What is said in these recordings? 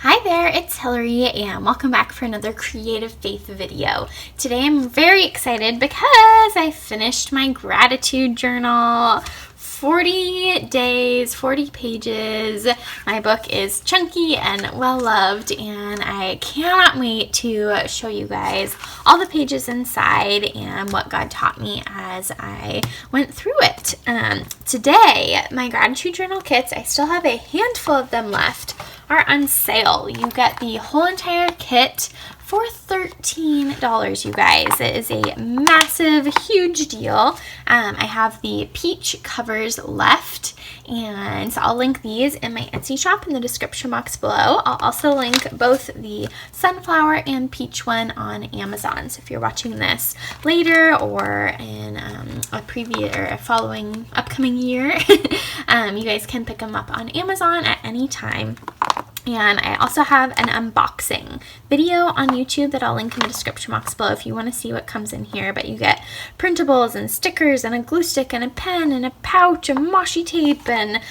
Hi there, it's Hillary and welcome back for another Creative Faith video. Today I'm very excited because I finished my gratitude journal. 40 days, 40 pages. My book is chunky and well loved, and I cannot wait to show you guys all the pages inside and what God taught me as I went through it. Today, my gratitude journal kits, I still have a handful of them left, are on sale. You get the whole entire kit for $13, you guys. It is a massive, huge deal. I have the peach covers left, and so I'll link these in my Etsy shop in the description box below. I'll also link both the sunflower and peach one on Amazon. So if you're watching this later or in a previous or a following upcoming year, you guys can pick them up on Amazon at any time. And I also have an unboxing video on YouTube that I'll link in the description box below if you want to see what comes in here. But you get printables and stickers and a glue stick and a pen and a pouch and washi tape and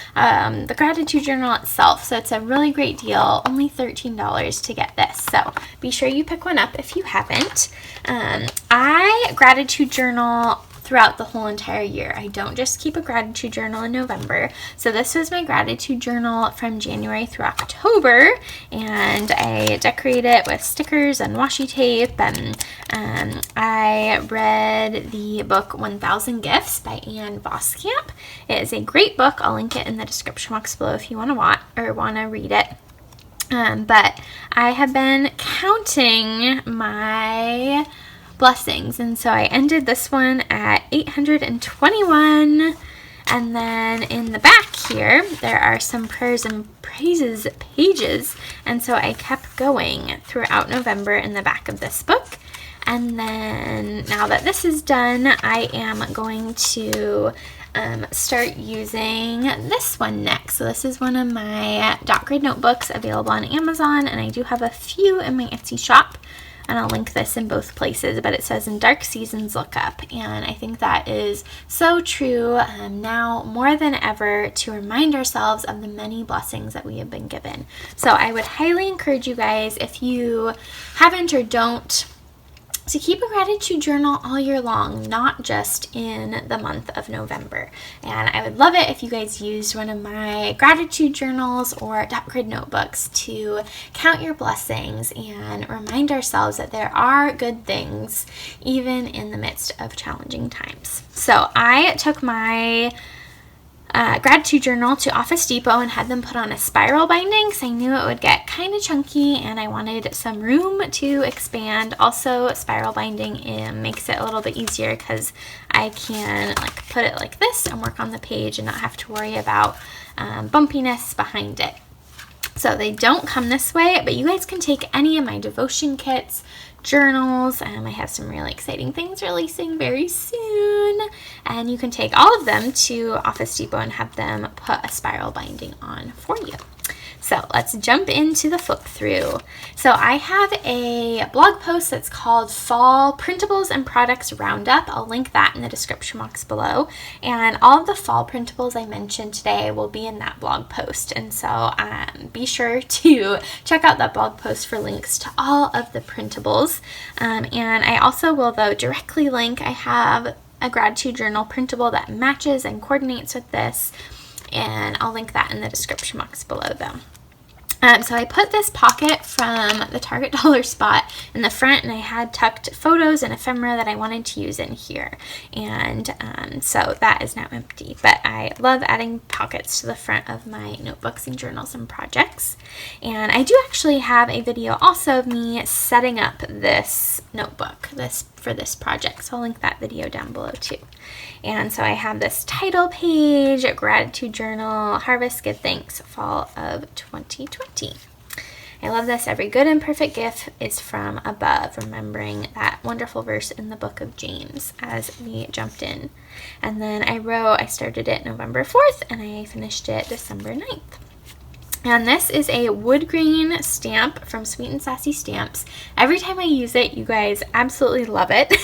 the gratitude journal itself. So it's a really great deal, only $13 to get this. So be sure you pick one up if you haven't. I gratitude journal throughout the whole entire year. I don't just keep a gratitude journal in November. So this was my gratitude journal from January through October, and I decorate it with stickers and washi tape, and I read the book 1000 Gifts by Ann Voskamp. It is a great book. I'll link it in the description box below if you want to read it. But I have been counting my blessings, and so I ended this one at 821, and then in the back here there are some prayers and praises pages, and so I kept going throughout November in the back of this book. And then now that this is done, I am going to start using this one next. So this is one of my dot grid notebooks available on Amazon, and I do have a few in my Etsy shop. And I'll link this in both places, but it says in dark seasons look up, and I think that is so true now more than ever, to remind ourselves of the many blessings that we have been given. So I would highly encourage you guys, if you haven't or don't, to keep a gratitude journal all year long, not just in the month of November. And I would love it if you guys used one of my gratitude journals or dot grid notebooks to count your blessings and remind ourselves that there are good things even in the midst of challenging times. So I took my gratitude journal to Office Depot and had them put on a spiral binding because I knew it would get kind of chunky and I wanted some room to expand. Also, spiral binding makes it a little bit easier because I can put it like this and work on the page and not have to worry about bumpiness behind it. So they don't come this way, but you guys can take any of my devotion kits, journals. I have some really exciting things releasing very soon, and you can take all of them to Office Depot and have them put a spiral binding on for you. So let's jump into the flip through. So I have a blog post that's called Fall Printables and Products Roundup. I'll link that in the description box below. And all of the fall printables I mentioned today will be in that blog post. And so be sure to check out that blog post for links to all of the printables. And I also will, though, directly link, I have a gratitude journal printable that matches and coordinates with this. And I'll link that in the description box below, though. So I put this pocket from the Target Dollar Spot in the front, and I had tucked photos and ephemera that I wanted to use in here. And so that is now empty. But I love adding pockets to the front of my notebooks and journals and projects. And I do actually have a video also of me setting up this notebook for this project. So I'll link that video down below too. And so I have this title page, gratitude journal, harvest, give thanks, fall of 2020. I love this. Every good and perfect gift is from above, remembering that wonderful verse in the book of James as we jumped in. And then I started it November 4th and I finished it December 9th. And this is a wood grain stamp from Sweet and Sassy Stamps. Every time I use it, you guys absolutely love it.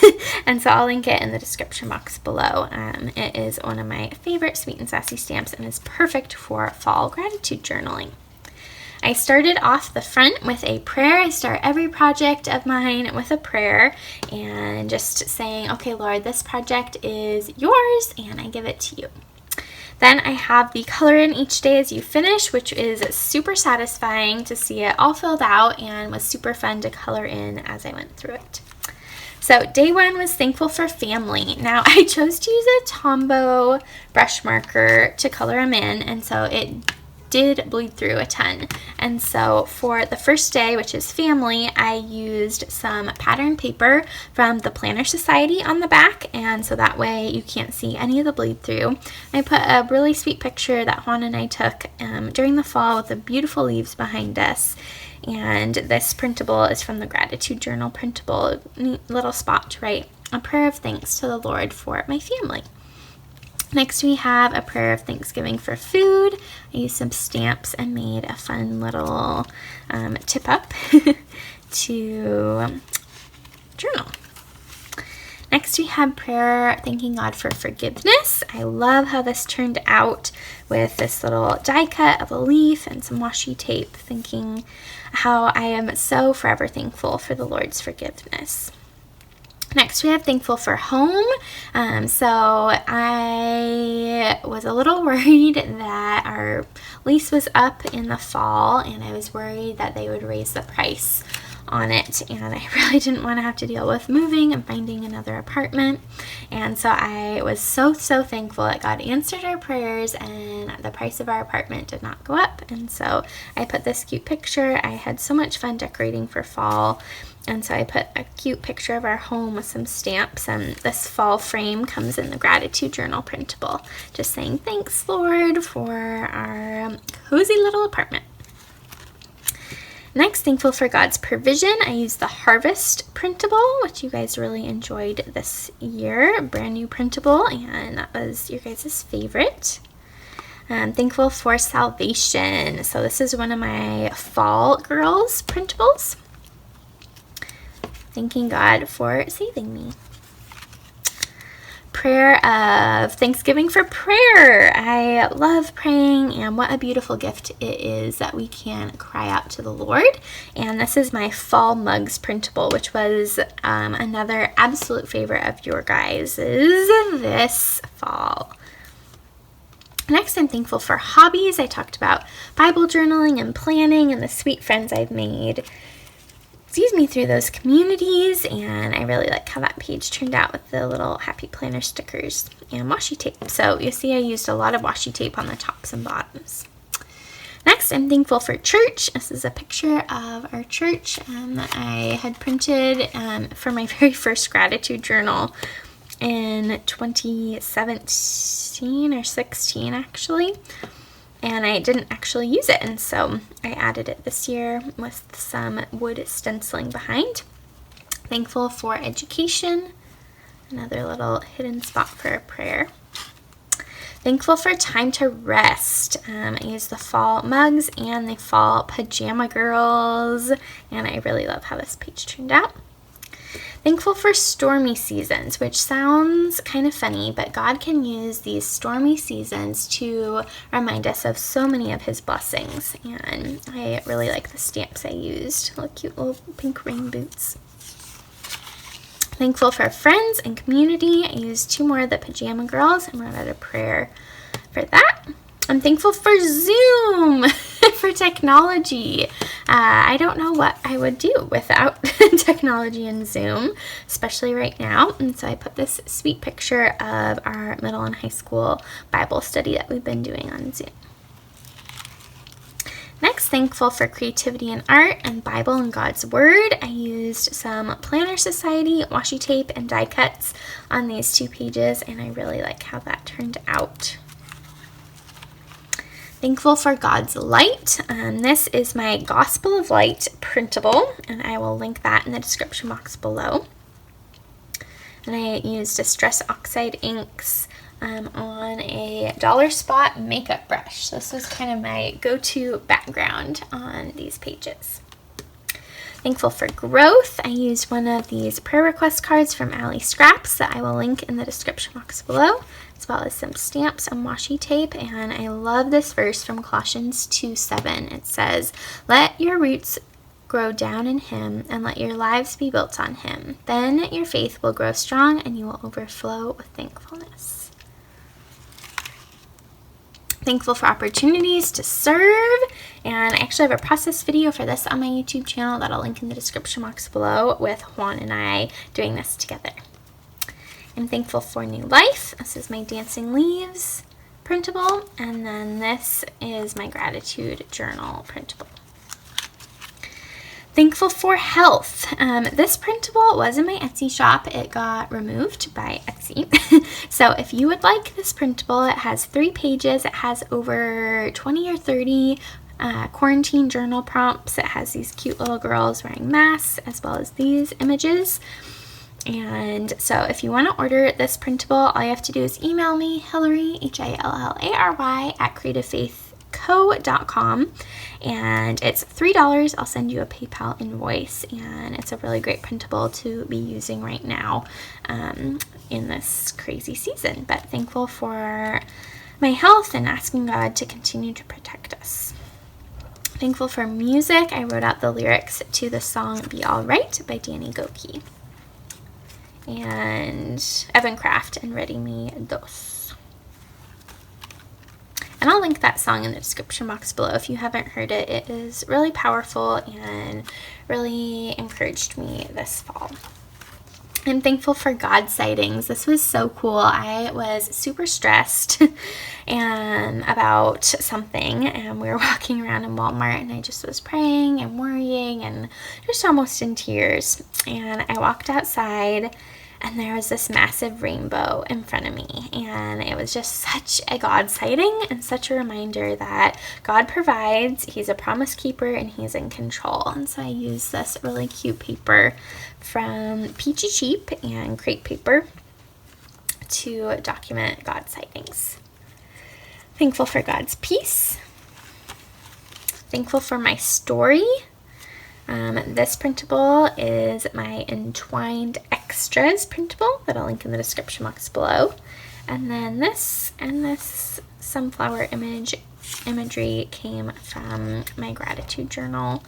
And so I'll link it in the description box below. It is one of my favorite Sweet and Sassy stamps and is perfect for fall gratitude journaling. I started off the front with a prayer. I start every project of mine with a prayer and just saying, okay, Lord, this project is yours and I give it to you. Then I have the color in each day as you finish, which is super satisfying to see it all filled out and was super fun to color in as I went through it. So day 1 was thankful for family. Now I chose to use a Tombow brush marker to color them in, and so it did bleed through a ton. And so for the first day, which is family, I used some pattern paper from the Planner Society on the back, and so that way you can't see any of the bleed through. I put a really sweet picture that Juan and I took during the fall with the beautiful leaves behind us. And this printable is from the Gratitude Journal printable, neat little spot to write a prayer of thanks to the Lord for my family. Next we have a prayer of thanksgiving for food. I used some stamps and made a fun little tip up to journal. Next we have prayer thanking God for forgiveness. I love how this turned out with this little die cut of a leaf and some washi tape, thinking how I am so forever thankful for the Lord's forgiveness. Next, we have thankful for home. So I was a little worried that our lease was up in the fall, and I was worried that they would raise the price on it, and I really didn't want to have to deal with moving and finding another apartment. And so I was so thankful that God answered our prayers and the price of our apartment did not go up. And so I put this cute picture. I had so much fun decorating for fall, and so I put a cute picture of our home with some stamps, and this fall frame comes in the Gratitude Journal printable, just saying thanks, Lord, for our cozy little apartment. Next, thankful for God's provision. I used the Harvest printable, which you guys really enjoyed this year. A brand new printable, and that was your guys' favorite. Thankful for salvation. So this is one of my Fall Girls printables. Thanking God for saving me. Prayer of thanksgiving for prayer. I love praying, and what a beautiful gift it is that we can cry out to the Lord. And this is my Fall Mugs printable, which was another absolute favorite of your guys' this fall. Next, I'm thankful for hobbies. I talked about Bible journaling and planning and the sweet friends I've made through those communities, and I really like how that page turned out with the little happy planner stickers and washi tape. So you see I used a lot of washi tape on the tops and bottoms. Next, I'm thankful for church. This is a picture of our church that I had printed for my very first gratitude journal in 2017 or 16 actually. And I didn't actually use it, and so I added it this year with some wood stenciling behind. Thankful for education, another little hidden spot for a prayer. Thankful for time to rest. I used the Fall Mugs and the Fall Pajama Girls, and I really love how this page turned out. Thankful for stormy seasons, which sounds kind of funny, but God can use these stormy seasons to remind us of so many of his blessings. And I really like the stamps I used, little cute little pink rain boots. Thankful for friends and community. I used 2 more of the Pajama Girls and wrote out a prayer for that. I'm thankful for Zoom, for technology. I don't know what I would do without technology and Zoom, especially right now. And so I put this sweet picture of our middle and high school Bible study that we've been doing on Zoom. Next, thankful for creativity and art and Bible and God's Word. I used some Planner Society washi tape and die cuts on these 2 pages, and I really like how that turned out. Thankful for God's light. This is my Gospel of Light printable, and I will link that in the description box below. And I used Distress Oxide inks on a Dollar Spot makeup brush. This was kind of my go-to background on these pages. Thankful for growth. I used one of these prayer request cards from Allie Scraps that I will link in the description box below, as well as some stamps and washi tape. And I love this verse from Colossians 2:7. It says, "Let your roots grow down in him and let your lives be built on him. Then your faith will grow strong and you will overflow with thankfulness." Thankful for opportunities to serve, and I actually have a process video for this on my YouTube channel that I'll link in the description box below with Juan and I doing this together. I'm thankful for new life. This is my Dancing Leaves printable, and then this is my gratitude journal printable. Thankful for health. This printable was in my Etsy shop. It got removed by Etsy. So if you would like this printable, it has 3 pages. It has over 20 or 30 quarantine journal prompts. It has these cute little girls wearing masks, as well as these images. And so if you want to order this printable, all you have to do is email me, Hillary, HILLARY, at creativefaithco.com, and it's $3. I'll send you a PayPal invoice, and it's a really great printable to be using right now in this crazy season. But thankful for my health and asking God to continue to protect us. Thankful for music. I wrote out the lyrics to the song Be Alright by Danny Goki. And Evan Craft and Ready Me Dos. And I'll link that song in the description box below if you haven't heard it. It is really powerful and really encouraged me this fall. I'm thankful for God sightings. This was so cool. I was super stressed about something, and we were walking around in Walmart, and I just was praying and worrying and just almost in tears. And I walked outside, and there was this massive rainbow in front of me, and it was just such a God sighting and such a reminder that God provides, He's a promise keeper, and He's in control. And so I used this really cute paper from Peachy Cheap and Crepe Paper to document God sightings. Thankful for God's peace. Thankful for my story. This printable is my Entwined Extras printable that I'll link in the description box below. And then this and this sunflower imagery came from my gratitude journal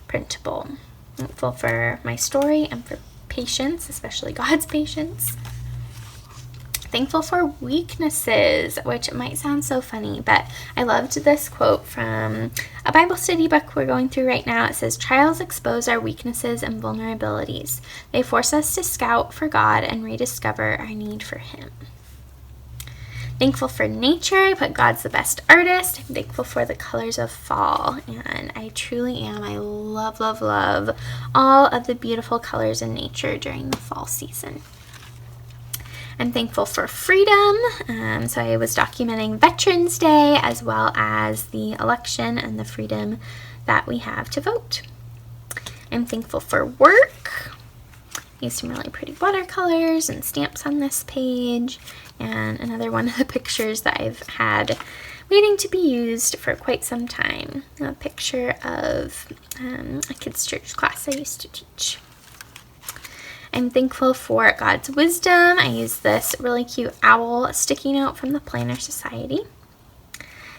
printable. Thankful for my story and for patience, especially God's patience. Thankful for weaknesses, which might sound so funny, but I loved this quote from a Bible study book we're going through right now. It says, "Trials expose our weaknesses and vulnerabilities. They force us to scout for God and rediscover our need for Him." Thankful for nature. I put God's the best artist. I'm thankful for the colors of fall, and I truly am. I love, love, love all of the beautiful colors in nature during the fall season. I'm thankful for freedom. So I was documenting Veterans Day as well as the election and the freedom that we have to vote. I'm thankful for work. I used some really pretty watercolors and stamps on this page, and another one of the pictures that I've had waiting to be used for quite some time. A picture of a kids' church class I used to teach. I'm thankful for God's wisdom. I used this really cute owl sticky note from the Planner Society.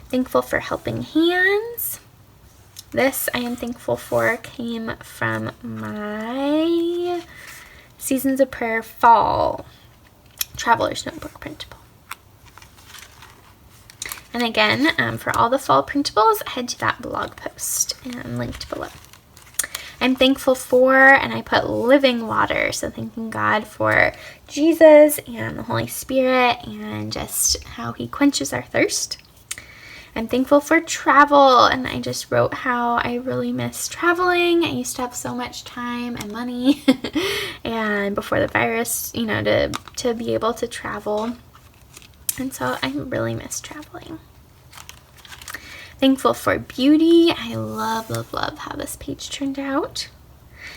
Thankful for helping hands. This I am thankful for came from my Seasons of Prayer Fall Traveler's Notebook printable. And again, for all the fall printables, head to that blog post and linked below. I'm thankful for, and I put living water, so thanking God for Jesus and the Holy Spirit and just how He quenches our thirst. I'm thankful for travel, and I just wrote how I really miss traveling. I used to have so much time and money and before the virus, to be able to travel, and so I really miss traveling. Thankful for beauty. I love, love, love how this page turned out.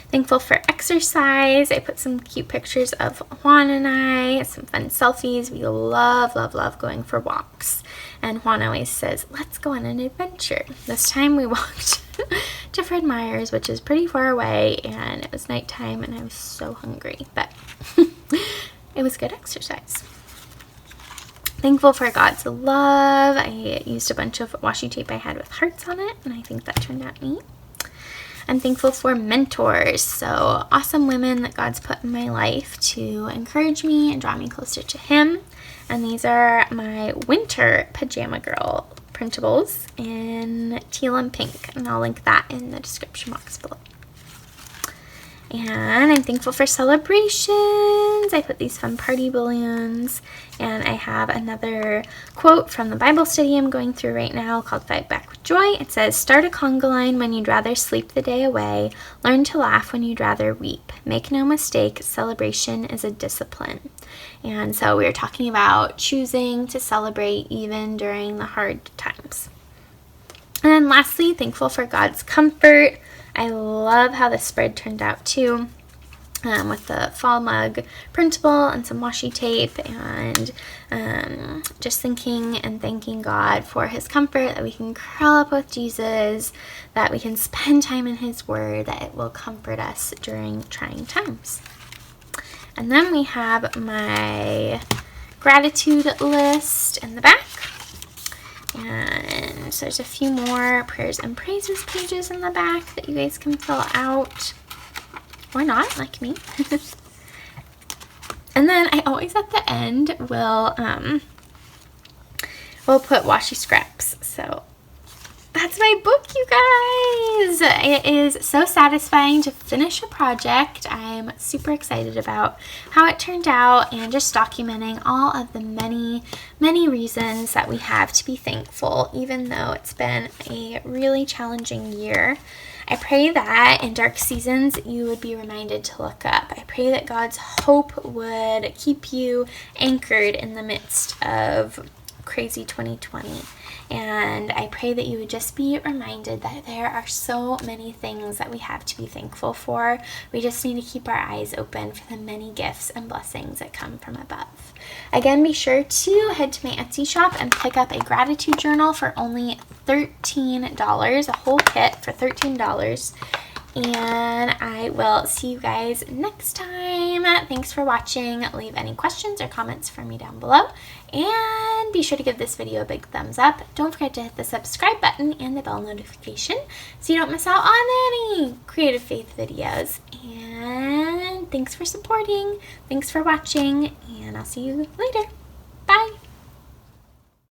Thankful for exercise. I put some cute pictures of Juan and I, some fun selfies. We love, love, love going for walks. And Juan always says, let's go on an adventure. This time we walked to Fred Meyer's, which is pretty far away, and it was nighttime and I was so hungry, but it was good exercise. Thankful for God's love. I used a bunch of washi tape I had with hearts on it, and I think that turned out neat. I'm thankful for mentors, so awesome women that God's put in my life to encourage me and draw me closer to Him. And these are my winter pajama girl printables in teal and pink, and I'll link that in the description box below. And I'm thankful for celebrations. I put these fun party balloons, and I have another quote from the Bible study I'm going through right now called Fight Back with Joy. It says, start a conga line when you'd rather sleep the day away. Learn to laugh when you'd rather weep. Make no mistake, celebration is a discipline. And so we are talking about choosing to celebrate even during the hard times. And then lastly, thankful for God's comfort. I love how this spread turned out too, with the fall mug printable and some washi tape, and just thinking and thanking God for His comfort, that we can curl up with Jesus, that we can spend time in His Word, that it will comfort us during trying times. And then we have my gratitude list in the back. And so there's a few more prayers and praises pages in the back that you guys can fill out, or not, like me. And then I always at the end will put washi scraps. So that's my book, you guys. It is so satisfying to finish a project. I'm super excited about how it turned out, and just documenting all of the many, many reasons that we have to be thankful, even though it's been a really challenging year. I pray that in dark seasons you would be reminded to look up. I pray that God's hope would keep you anchored in the midst of crazy 2020. And I pray that you would just be reminded that there are so many things that we have to be thankful for. We just need to keep our eyes open for the many gifts and blessings that come from above. Again, be sure to head to my Etsy shop and pick up a gratitude journal for only $13, a whole kit for $13. And I will see you guys next time. Thanks for watching. Leave any questions or comments for me down below. And be sure to give this video a big thumbs up. Don't forget to hit the subscribe button and the bell notification so you don't miss out on any Creative Faith videos. And thanks for supporting. Thanks for watching. And I'll see you later.